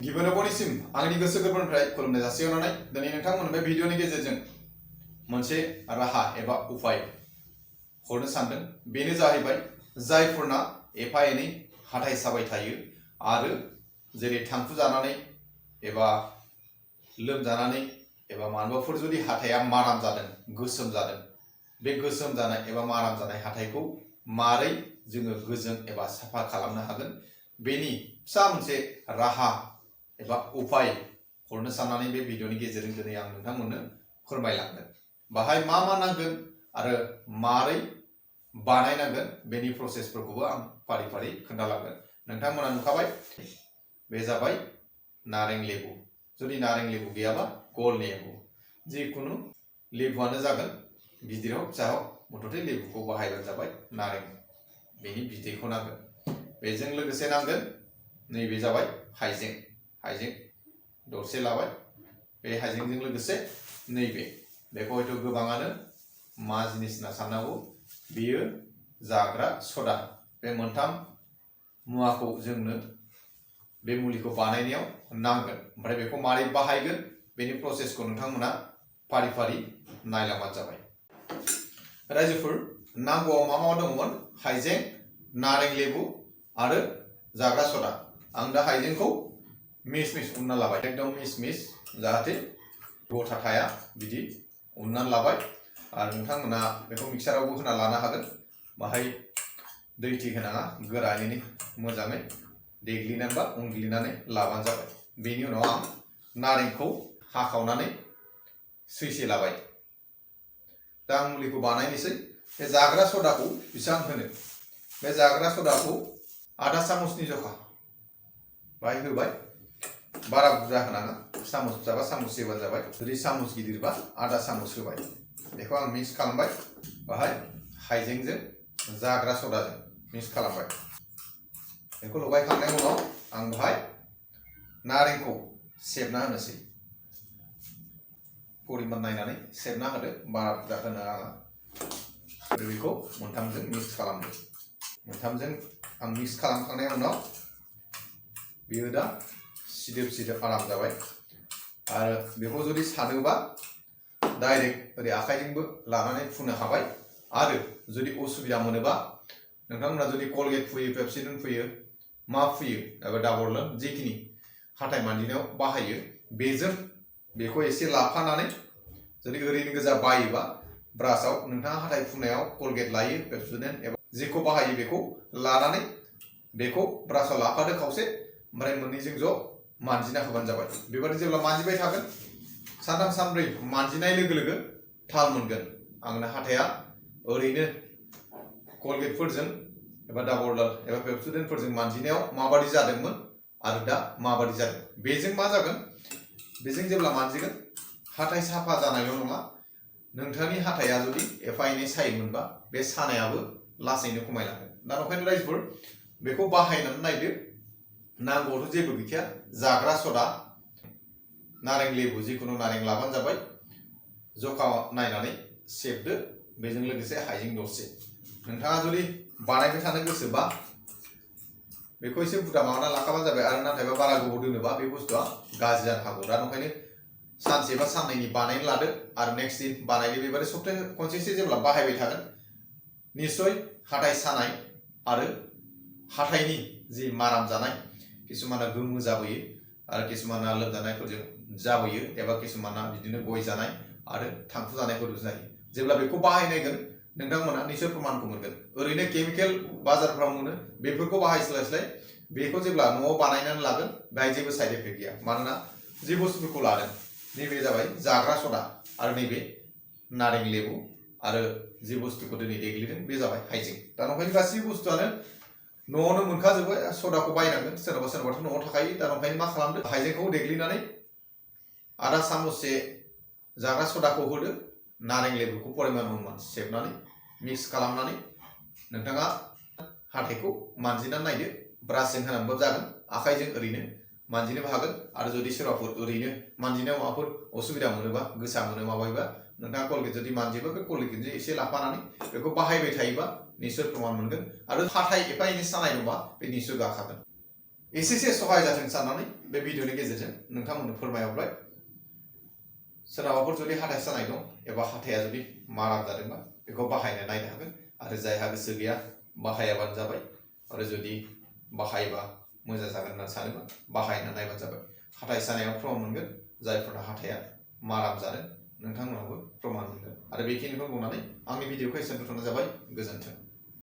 गिबियावनो बयनिसिम आंनि गोसो गोरबोनिफ्राय खुलुमनाय जासिहरनानै दिनै नोंथांमोननो बे भिडिअनि गेजेरजों मोनसे राहा एबा उपाय हरनो सानदों। बेनो जाहैबाय जायफोरना एफा एनै हाथाइ साबाय थायो आरो जेरै थांखु जानानै एबा लोमजानानै एबा मानोबाफोर जुदि हाथाइया माराम जादों, गोसोम जादों, बे गोसोम जानाय एबा माराम जानाय हाथाइखौ मारै जोङो गोजों एबा साफा खालामनो हागोन बेनि फिसा मोनसे राहा एबा उपाय हरनो साननानै बे भिडिअनि गेजेरजों दिनै आं नोंथांमोननो फोरमायलांगोन। बाहाय मा मा नांगोन आरो मारै बानायनांगोन बेनि प्रसेसफोरखौबो आं फारि फारि खोन्थालांगोन। नोंथांमोना नुखाबाय, बे जाबाय नारें लेबु। जुदि नारें लेबु गैयाबा गल लेबु, जिखुनु लेबुआनो जागोन, गिदिर हक फिसा हक, मथथे लेबुखौ बाहायबानो जाबाय। नारें बेनि बिदैखौ नांगोन। बेजों लोगोसे नांगोन नैबे जाबाय हाइजें। हाइजें दरसे लाबाय। बे हाइजेंजों लोगोसे नैबे, बेखौ हयथ' गोबाङानो मा जिनिस होनना साननांगौ, बेयो जाग्रा सदा। बे मोनथाम मुवाखौ जोंनो बे मुलिखौ बानायनायाव नांगोन। ओमफ्राय बेखौ मारै बाहायगोन बेनि प्रसेसखौ नोंथांमोना फारि फारि नायलांबानो जाबाय। रायजोफोर, नांगौआव मा मा दङमोन? हाइजें, नारें लेबु आरो जाग्रा सदा। आं दा हाइजेंखौ मिस मिस उनना लाबाय, एकदम मिस मिस, जाहाथे गथा थाया बिदि उननानै लाबाय। आरो नोंथांमोना बेखौ मिक्सारावबो होना लानो हागोन। बाहाय दै थि होनाङा, गोरायैनो मोजाङै देग्लिनानै बा उनग्लिनानै लाबानो जाबाय। बेनि उनाव आं नारेंखौ हाखावनानै सैसे लाबाय। दा आं मुलिखौ बानायनोसै। बे जाग्रा सदाखौ बेसेबां होनो? बे जाग्रा सदाखौ आधा चामचनि जखा बाहाय होबाय। बारा बुरजा होनाङा, सामस फिसाबा सामस सेबानो जाबाय। जुदि सामस गिदिरबा आधा चामच होबाय। बेखौ आं मिक्स खालामबाय। बाहाय हाइजेंजों जाग्रा सदाजों मिक्स खालामबाय। बेखौ लगायखांनायनि उनाव आं बाहाय नारेंखौ सेबना होनोसै। परिमान नायनानै सेबना होदो, बारा बुरजा होनो नाङा। बेखौ मोनथामजों मिक्स खालामदो। मोनथामजों आं मिक्स खालामखांनायनि उनाव बेयो दा सिदोब सिदोब आराम जाबाय। आरो बेखौ जुदि सानोबा डाइरेक्ट ओरै आखाइजोंबो लानानै फुनो हाबाय। आरो जुदि असुबिदा मोनोबा नोंथांमोना जुदि कलगेट फुयो, पेप्सिडेन्ट फुयो, मा फुयो एबा डाबरलार जेखिनि हाथाइ मानजिनायाव बाहायो, बेजों बेखौ एसे लाफानानै जुदि ओरैनो गोजा बायोबा ब्रासआव नोंथाङा हाथाइ फुनायाव कलगेट लायो, पेप्सिडेन्ट एबा जेखौ बाहायो बेखौ लानानै बेखौ ब्रासआव लाफादो खावसे, ओमफ्राय मोननैजों ज' मानजिना होबानो जाबाय। बेबायदि जेब्ला मानजिबाय थागोन, सानथाम सानब्रै मानजिनाय लोगो लोगो थाल मोनगोन आंना हाथाइया ओरैनो कलगेटफोरजों एबा डाबरलार एबा पेप्सिडेन्टफोरजों मानजिनायाव माबादि जादोंमोन आरो दा माबादि जादों। बेजों मा जागोन? बेजों जेब्ला मानजिगोन, हाथाइ साफा जानायल' नङा, नोंथांनि हाथाइया जुदि एफा एनै सायोमोनबा बे सानायाबो लासैनो खमायलांगोन। दा ओंखायनो रायजोफोर, बेखौ बाहायनानै नायदो। नांगौआथ' जेबो गैखाया, जाग्रा सदा, नारें लेबु, जिखुनु नारें लाबानो जाबाय। जखा नायनानै सेबदो। बेजों लोगोसे हाइजें दरसे। नोंथाङा जुदि बानायबाय थानो गोसोबा बेखौ एसे बुरजा माबाना लाखाबानो जाबाय। आरो नाथायबा बारा गोबाव दोनोबा बे बुस्थुआ गाज्रि जानो हागौ। दा ओंखायनो सानसे बा साननैनि बानायनो लादो आरो नेक्स्ट दिन बानायदो। बेबायदि सप्ताहे खनसेसो जेब्ला बाहायबाय थागोन, निस्सय हाथाइ सानाय आरो हाथाइनि जि माराम जानाय, किसुमाना गोमो जाबोयो आरो किसुमाना लोमजानायफोरजों जाबोयो, एबा किसुमाना बिदिनो गय जानाय आरो थांखु जानायफोरबो जायो। जेब्ला बेखौ बाहायनायगोन, नोंथांमोना निस्सय प्रमाणखौ मोनगोन। ओरैनो केमिकेल बाजारफ्राव मोनो, बेफोरखौ बाहायस्लायस्लाय बेखौ जेब्ला न'आव बानायनानै लागोन, बेहाय जेबो साइड इफेक्ट गैया। मानोना जि बुस्थुफोरखौ लादों, नैबे जाबाय जाग्रा सदा आरो नैबे नारें लेबु, आरो जि बुस्थुखौ दिनै देग्लिदों बे जाबाय हाइजें। दा ओंखायनो गासैबो बुस्थुआनो न'आवनो मोनखाजोबो। सदाखौ बायनांगोन, सोरनाबा सोरनाबाथ' न'आव थाखायो। दा ओंखायनो मा खालामदो, हाइजेंखौ देग्लिनानै आधा चामचसे जाग्रा सदाखौ होदो, नारें लेबुखौ परिमान अनुमान सेबनानै मिक्स खालामनानै नोंथाङा हाथाइखौ मानजिनानै नायदो। ब्रासजों होनानैबो जागोन, आखाइजों ओरैनो मानजिनोबो हागोन। आरो जुदि सोरबाफोर ओरैनो मानजिनायाव माबाफोर असुबिदा मोनोबा, गोसा मोनो माबायोबा, नोंथाङा कलगेट जुदि मानजिबा बे कलगेटजों एसे लाफानानै बेखौ बाहायबाय थायोबा निस्सय प्रमान मोनगोन। आरो हाथाइ एफा एनै सानाय दंबा बे निस्सय गाखागोन। एसेसो सहाय जाथों साननानै बे भिडिअनि गेजेरजों नोंथांमोननो फोरमायहरबाय। सोरनाबाफोर जुदि हाथाइ सानाय दं एबा हाथाया जुदि माराम जादोंबा बेखौ बाहायना नायनो हागोन आरो जायहा गोसो गैया बाहायाबानो जाबाय आरो जुदि बाहायबा मोजां जागोन होनना सानोबा बाहायना नायबानो जाबाय। हाथाइ सानायाव प्रमान मोनगोन, जायफोरना हाथाया माराम जादों नोंथांमोनावबो प्रमान मोनगोन। आरो बेखिनिखौ बुंनानै आंनि भिडिअखौ एसेयावनो दोनथ'नाय जाबाय। गोजोन्थों।